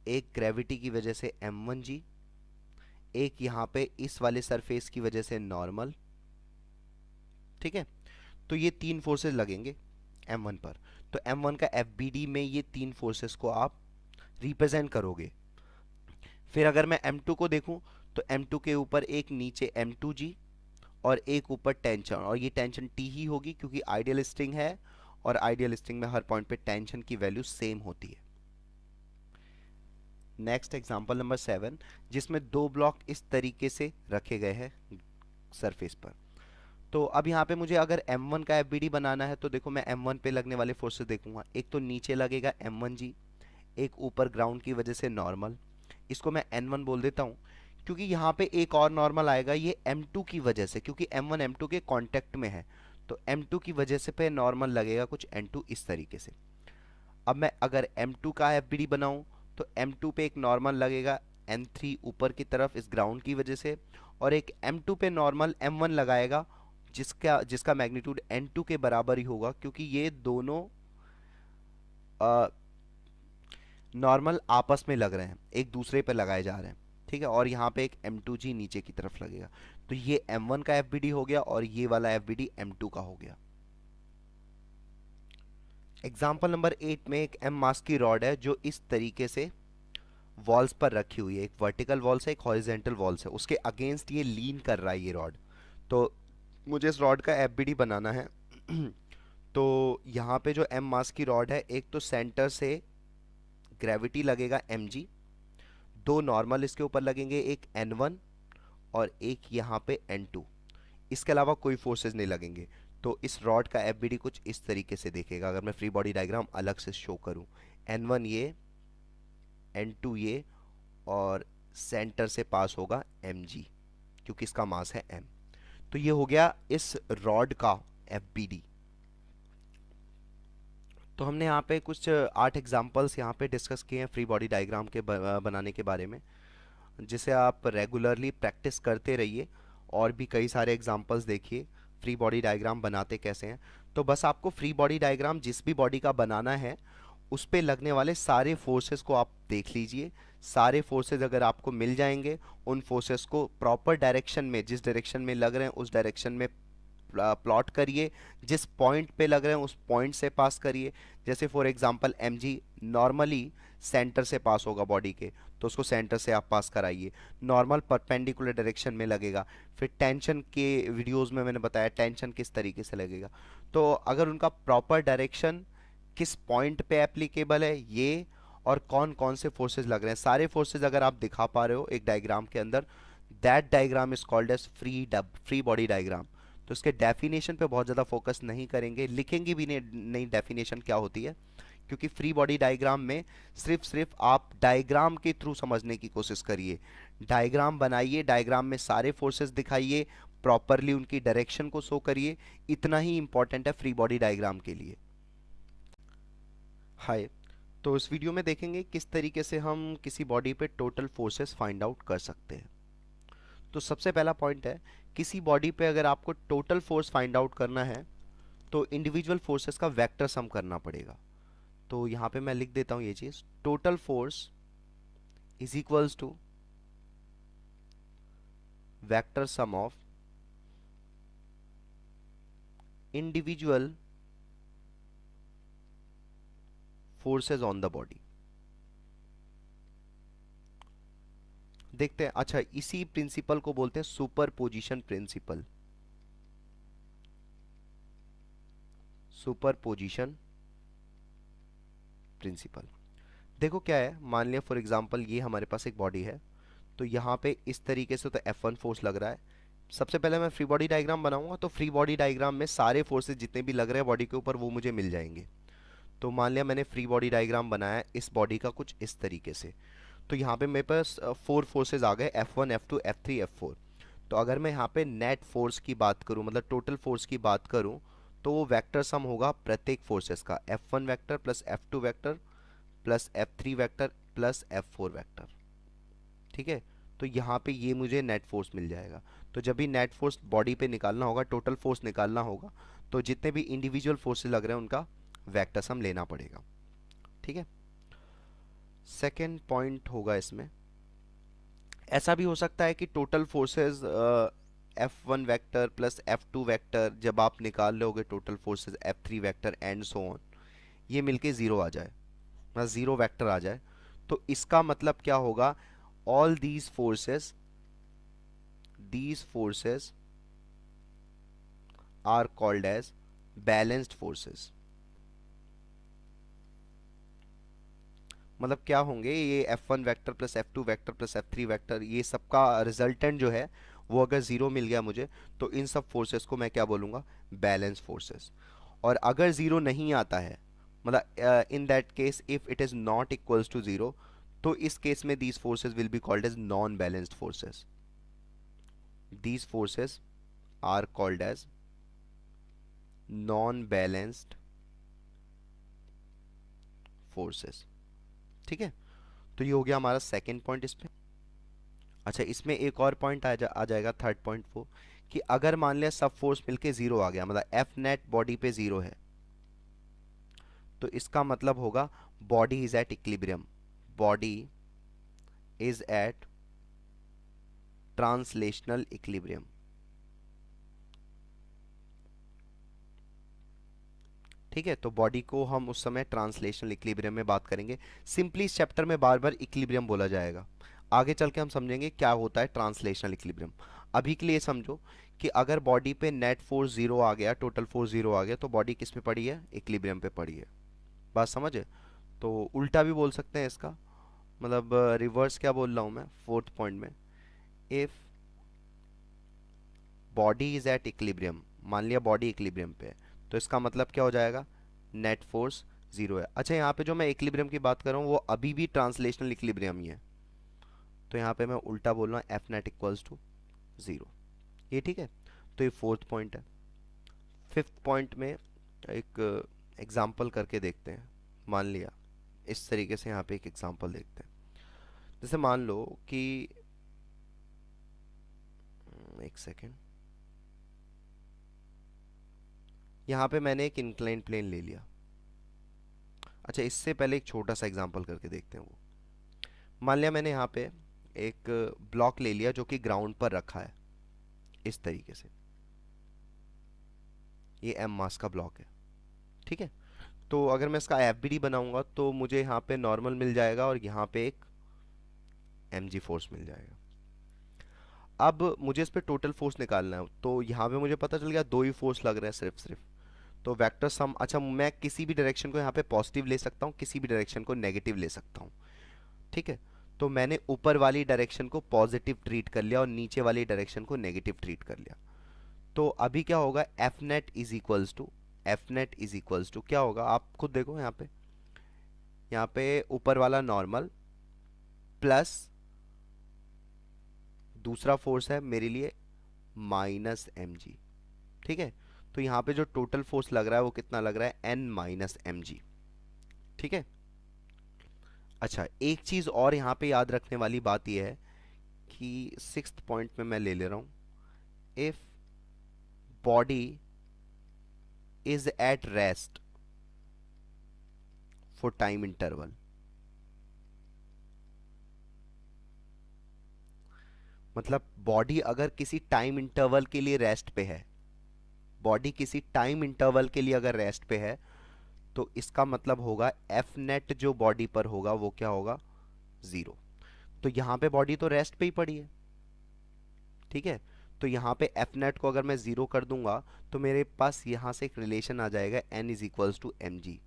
एक ग्रेविटी की वजह से M1G, एक यहाँ पे इस वाले सरफेस की वजह से नॉर्मल। ठीक है, तो ये तीन फोर्सेस लगेंगे M1 पर। तो M1 का FBD में ये तीन फोर्सेस को आप रिप्रेजेंट करोगे। फिर अगर मैं M2 को देखूं तो M2 के ऊपर एक नीचे M2G और एक ऊपर टेंशन, और ये टेंशन T ही होगी क्योंकि आइडियल स्ट्रिंग है, और आइडियल स्ट्रिंग में हर पॉइंट पे टेंशन की वैल्यू सेम होती है। नेक्स्ट एग्जांपल नंबर 7, जिसमें दो ब्लॉक इस तरीके से रखे गए हैं सरफेस पर। तो अब यहाँ पे मुझे अगर M1 का FBD बनाना है तो देखो मैं M1 पे लगने वाले फोर्सेस देखूंगा। एक तो नीचे लगेगा M1G, एक ऊपर ग्राउंड की वजह से नॉर्मल, इसको मैं N1 बोल देता हूँ। क्योंकि यहाँ पे एक और नॉर्मल आएगा ये M2 की वजह से, क्योंकि M1 M2 के कांटेक्ट में है, तो M2 की वजह से पे नॉर्मल लगेगा कुछ N2 इस तरीके से। अब मैं अगर M2 का FBD बनाऊं तो M2 पे एक नॉर्मल लगेगा N3 ऊपर की तरफ इस ग्राउंड की वजह से, और एक M2 पे नॉर्मल M1 लगाएगा जिसका मैग्नीट्यूड N2 के बराबर ही होगा, क्योंकि ये दोनों नॉर्मल आपस में लग रहे हैं, एक दूसरे पे लगाए जा रहे हैं। ठीक है, और यहाँ पे एक M2G नीचे की तरफ लगेगा। तो ये M1 का FBD हो गया और ये वाला FBD M2 का हो गया। एग्जाम्पल नंबर 8 में एक M मास की रॉड है जो इस तरीके से वॉल्स पर रखी हुई है। एक वर्टिकल वॉल्स है, एक हॉरिजेंटल वॉल्स है, उसके अगेंस्ट ये लीन कर रहा है ये रॉड। तो मुझे इस रॉड का FBD बनाना है। तो यहाँ पे जो M मास की रॉड है, एक तो सेंटर से ग्रेविटी लगेगा mg, दो नॉर्मल इसके ऊपर लगेंगे, एक N1 और एक यहाँ पे N2। इसके अलावा कोई फोर्सेस नहीं लगेंगे। तो इस रॉड का FBD कुछ इस तरीके से देखेगा अगर मैं फ्री बॉडी डायग्राम अलग से शो करूं। N1 ये, N2 ये, और सेंटर से पास होगा mg क्योंकि इसका मास है m। तो ये हो गया इस रॉड का FBD। तो हमने यहाँ पे कुछ 8 एग्जांपल्स यहाँ पे डिस्कस किए हैं फ्री बॉडी डायग्राम के बनाने के बारे में, जिसे आप रेगुलरली प्रैक्टिस करते रहिए और भी कई सारे एग्जांपल्स देखिए फ्री बॉडी डायग्राम बनाते कैसे हैं। तो बस आपको फ्री बॉडी डायग्राम जिस भी बॉडी का बनाना है उस पे लगने वाले सारे फोर्सेस को आप देख लीजिए। सारे फोर्सेस अगर आपको मिल जाएंगे, उन फोर्सेस को प्रॉपर डायरेक्शन में, जिस डायरेक्शन में लग रहे हैं उस डायरेक्शन में प्लॉट करिए, जिस पॉइंट पे लग रहे हैं उस पॉइंट से पास करिए। जैसे for example mg normally centre से पास होगा बॉडी के, तो उसको सेंटर से आप पास कराइए, नॉर्मल परपेंडिकुलर डायरेक्शन में लगेगा। फिर टेंशन के वीडियोस में मैंने बताया टेंशन किस तरीके से लगेगा। तो अगर उनका प्रॉपर डायरेक्शन किस पॉइंट पे एप्लीकेबल है ये, और कौन कौन से फोर्सेस लग रहे हैं, सारे फोर्सेस अगर आप दिखा पा रहे हो एक डायग्राम के अंदर, that diagram is called as free body diagram. तो इसके डेफिनेशन पे बहुत ज़्यादा फोकस नहीं करेंगे, लिखेंगे भी नहीं डेफिनेशन क्या होती है, क्योंकि फ्री बॉडी डायग्राम में सिर्फ आप डायग्राम के थ्रू समझने की कोशिश करिए। डायग्राम बनाइए, डायग्राम में सारे फोर्सेस दिखाइए, प्रॉपरली उनकी डायरेक्शन को शो करिए, इतना ही इंपॉर्टेंट है फ्री बॉडी डायग्राम के लिए। हाय, तो इस वीडियो में देखेंगे किस तरीके से हम किसी बॉडी पे टोटल फोर्सेस फाइंड आउट कर सकते हैं। तो सबसे पहला पॉइंट है, किसी बॉडी पे अगर आपको टोटल फोर्स फाइंड आउट करना है तो इंडिविजुअल फोर्सेस का वेक्टर सम करना पड़ेगा। तो यहाँ पे मैं लिख देता हूँ ये चीज़, total force is equals to vector sum of individual forces on the body. देखते हैं, अच्छा इसी प्रिंसिपल को बोलते हैं सुपरपोजिशन प्रिंसिपल। सुपरपोजिशन प्रिंसिपल देखो क्या है, मान लिया फॉर एग्जांपल ये हमारे पास एक बॉडी है, तो यहाँ पे इस तरीके से तो F1 फोर्स लग रहा है। सबसे पहले मैं फ्री बॉडी डायग्राम बनाऊंगा, तो फ्री बॉडी डायग्राम में सारे फोर्सेस जितने भी लग रहे हैं बॉडी के ऊपर वो मुझे मिल जाएंगे। तो मान लिया मैंने फ्री बॉडी डायग्राम बनाया इस बॉडी का कुछ इस तरीके से। तो यहाँ पे मेरे पास 4 फोर्सेज आ गए, F1 F2 F3 F4। तो अगर मैं यहाँ पे नेट फोर्स की बात करूँ, मतलब टोटल फोर्स की बात करूँ, तो वो वेक्टर सम होगा प्रत्येक फोर्सेस का, F1 vector plus F2 vector plus F3 vector plus F4 vector. ठीक है, तो यहाँ पे ये मुझे नेट फोर्स मिल जाएगा। तो जब भी नेट फोर्स बॉडी पे निकालना होगा, टोटल फोर्स निकालना होगा, तो जितने भी इंडिविजुअल फोर्सेस लग रहे हैं उनका वेक्टर सम लेना पड़ेगा। ठीक है, सेकेंड पॉइंट होगा इसमें, ऐसा भी हो सकता है कि total forces F1 vector plus F2 vector, जब आप निकाल लोगे total forces F3 vector and so on, ये मिलके ज़ीरो आ जाए, मतलब ज़ीरो वेक्टर आ जाए। तो इसका मतलब क्या होगा, all these forces are called as balanced forces। मतलब क्या होंगे, ये F1 vector plus F2 vector plus F3 vector, ये सबका रिजल्टेंट जो है वो अगर ज़ीरो मिल गया मुझे, तो इन सब फोर्सेस को मैं क्या बोलूँगा, बैलेंस फोर्सेस। और अगर ज़ीरो नहीं आता है, मतलब in that case if it is not equals to zero, तो इस केस में these forces will be called as non balanced forces. These forces are called as non balanced forces. ठीक है, तो ये हो गया हमारा सेकेंड पॉइंट इस पे। अच्छा, इसमें एक और पॉइंट आ जाएगा, थर्ड पॉइंट वो, कि अगर मान लिया सब फोर्स मिलके ज़ीरो आ गया, मतलब एफ नेट बॉडी पे ज़ीरो है, तो इसका मतलब होगा body is at equilibrium, body is at translational equilibrium. ठीक है, तो बॉडी को हम उस समय ट्रांसलेशनल इक्विलिब्रियम में बात करेंगे। सिंपली इस चैप्टर में बार बार इक्विलिब्रियम बोला जाएगा, आगे चल के हम समझेंगे क्या होता है ट्रांसलेशनल इक्विलिब्रियम। अभी के लिए समझो कि अगर बॉडी पे नेट फोर्स जीरो आ गया, टोटल फोर्स जीरो आ गया, तो बॉडी किस पे पड़ी है, इक्विलिब्रियम पे पड़ी है। बात समझे? तो उल्टा भी बोल सकते हैं इसका, मतलब रिवर्स क्या बोल रहा हूँ मैं फोर्थ पॉइंट में, if body is at equilibrium, मान लिया बॉडी इक्विलिब्रियम पे है, तो इसका मतलब क्या हो जाएगा, नेट फोर्स जीरो है। अच्छा, यहाँ पे जो मैं इक्विलिब्रियम की बात कर रहा हूँ वो अभी भी ट्रांसलेशनल इक्विलिब्रियम ही है, तो यहाँ पे मैं उल्टा बोल रहा हूँ F net equals to zero. ये ठीक है, तो ये फोर्थ पॉइंट है। फिफ्थ पॉइंट में एक एग्जाम्पल करके देखते हैं। मान लिया इस तरीके से, यहाँ पे एक एग्जाम्पल देखते हैं। जैसे मान लो कि एक सेकेंड, यहाँ पे मैंने एक इंक्लाइन प्लेन ले लिया। अच्छा, इससे पहले एक छोटा सा एग्जांपल करके देखते हैं। वो मान लिया मैंने यहाँ पे एक ब्लॉक ले लिया जो कि ग्राउंड पर रखा है इस तरीके से, ये एम मास का ब्लॉक है। ठीक है, तो अगर मैं इसका एफबीडी बनाऊंगा तो मुझे यहाँ पे नॉर्मल मिल जाएगा और यहाँ पे एक एमजी फोर्स मिल जाएगा। अब मुझे इस पे टोटल फोर्स निकालना है, तो यहाँ पे मुझे पता चल गया दो ही फोर्स लग रहे हैं सिर्फ। तो वेक्टर सम, अच्छा मैं किसी भी डायरेक्शन को यहाँ पे पॉजिटिव ले सकता हूँ, किसी भी डायरेक्शन को नेगेटिव ले सकता हूँ। ठीक है, तो मैंने ऊपर वाली डायरेक्शन को पॉजिटिव ट्रीट कर लिया और नीचे वाली डायरेक्शन को नेगेटिव ट्रीट कर लिया। तो अभी क्या होगा, F net is equals to क्या होगा, आप खुद देखो यहाँ पे ऊपर वाला नॉर्मल प्लस दूसरा फोर्स है मेरे लिए माइनस एम जी। ठीक है, तो यहाँ पे जो टोटल फोर्स लग रहा है वो कितना लग रहा है, एन माइनस एम जी। ठीक है, अच्छा एक चीज और यहाँ पे याद रखने वाली बात यह है कि सिक्स्थ पॉइंट में मैं ले रहा हूं, if body is at rest for time interval, मतलब बॉडी अगर किसी टाइम इंटरवल के लिए रेस्ट पे है, बॉडी किसी टाइम इंटरवल के लिए अगर रेस्ट पे है, तो इसका मतलब होगा एफ नेट जो बॉडी पर होगा वो क्या होगा, जीरो। तो यहां पे बॉडी तो रेस्ट पे ही पड़ी है। ठीक है, तो यहाँ पे एफ नेट को अगर मैं जीरो कर दूंगा तो मेरे पास यहाँ से एक रिलेशन आ जाएगा, N is equals to M G.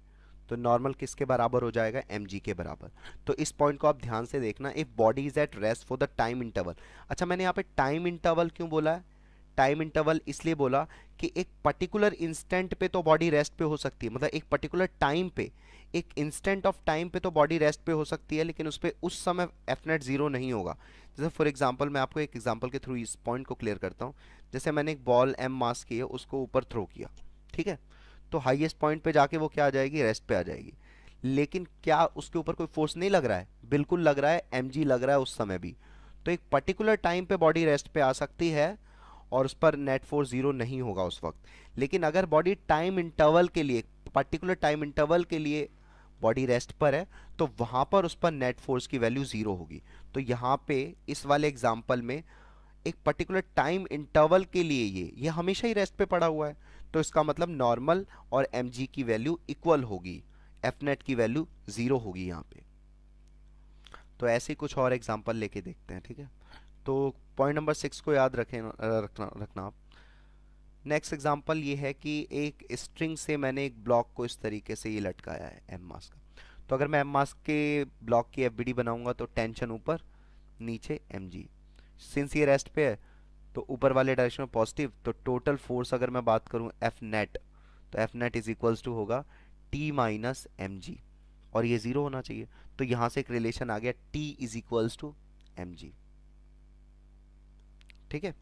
तो नॉर्मल किसके बराबर हो जाएगा, एम जी के बराबर। तो इस पॉइंट को आप ध्यान से देखना, if body is at rest for the time interval. अच्छा, मैंने यहाँ पे टाइम इंटरवल क्यों बोला है, टाइम इंटरवल इसलिए बोला कि एक पर्टिकुलर इंस्टेंट पे तो बॉडी रेस्ट पे हो सकती है, मतलब एक पर्टिकुलर टाइम पे, एक इंस्टेंट ऑफ टाइम पे तो बॉडी रेस्ट पे हो सकती है, लेकिन उस पे उस समय एफ नेट जीरो नहीं होगा। जैसे फॉर एग्जांपल मैं आपको एक एग्जांपल के थ्रू इस पॉइंट को क्लियर करता हूँ। जैसे मैंने एक बॉल एम मास की है, उसको ऊपर थ्रो किया, ठीक है, तो हाईएस्ट पॉइंट पे जाके वो क्या आ जाएगी, रेस्ट पे आ जाएगी। लेकिन क्या उसके ऊपर कोई फोर्स नहीं लग रहा है? बिल्कुल लग रहा है, एमजी लग रहा है उस समय भी। तो एक पर्टिकुलर टाइम पे बॉडी रेस्ट पे आ सकती है और उस पर नेट फोर्स जीरो नहीं होगा उस वक्त। लेकिन अगर बॉडी टाइम इंटरवल के लिए, पर्टिकुलर टाइम इंटरवल के लिए बॉडी रेस्ट पर है, तो वहां पर उस पर नेट फोर्स की वैल्यू जीरो होगी। तो यहाँ पे इस वाले एग्जांपल में एक पर्टिकुलर टाइम इंटरवल के लिए ये हमेशा ही रेस्ट पे पड़ा हुआ है, तो इसका मतलब नॉर्मल और mg की वैल्यू इक्वल होगी, एफ नेट की वैल्यू जीरो होगी यहाँ पे। तो ऐसे कुछ और एग्जांपल लेके देखते हैं, ठीक है। तो पॉइंट नंबर 6 को याद रखें, रखना आप। नेक्स्ट एग्जांपल ये है कि एक स्ट्रिंग से मैंने एक ब्लॉक को इस तरीके से ये लटकाया है एम मास का। तो अगर मैं एम मास के ब्लॉक की एफबीडी बनाऊंगा तो टेंशन ऊपर, नीचे mg। सिंस ये रेस्ट पे है तो ऊपर वाले डायरेक्शन में पॉजिटिव, तो टोटल फोर्स अगर मैं बात करूं एफ नेट, तो F net is equals to होगा टी माइनस एम जी, और ये जीरो होना चाहिए। तो यहां से एक रिलेशन आ गया, T is equals to M G, ठीक है।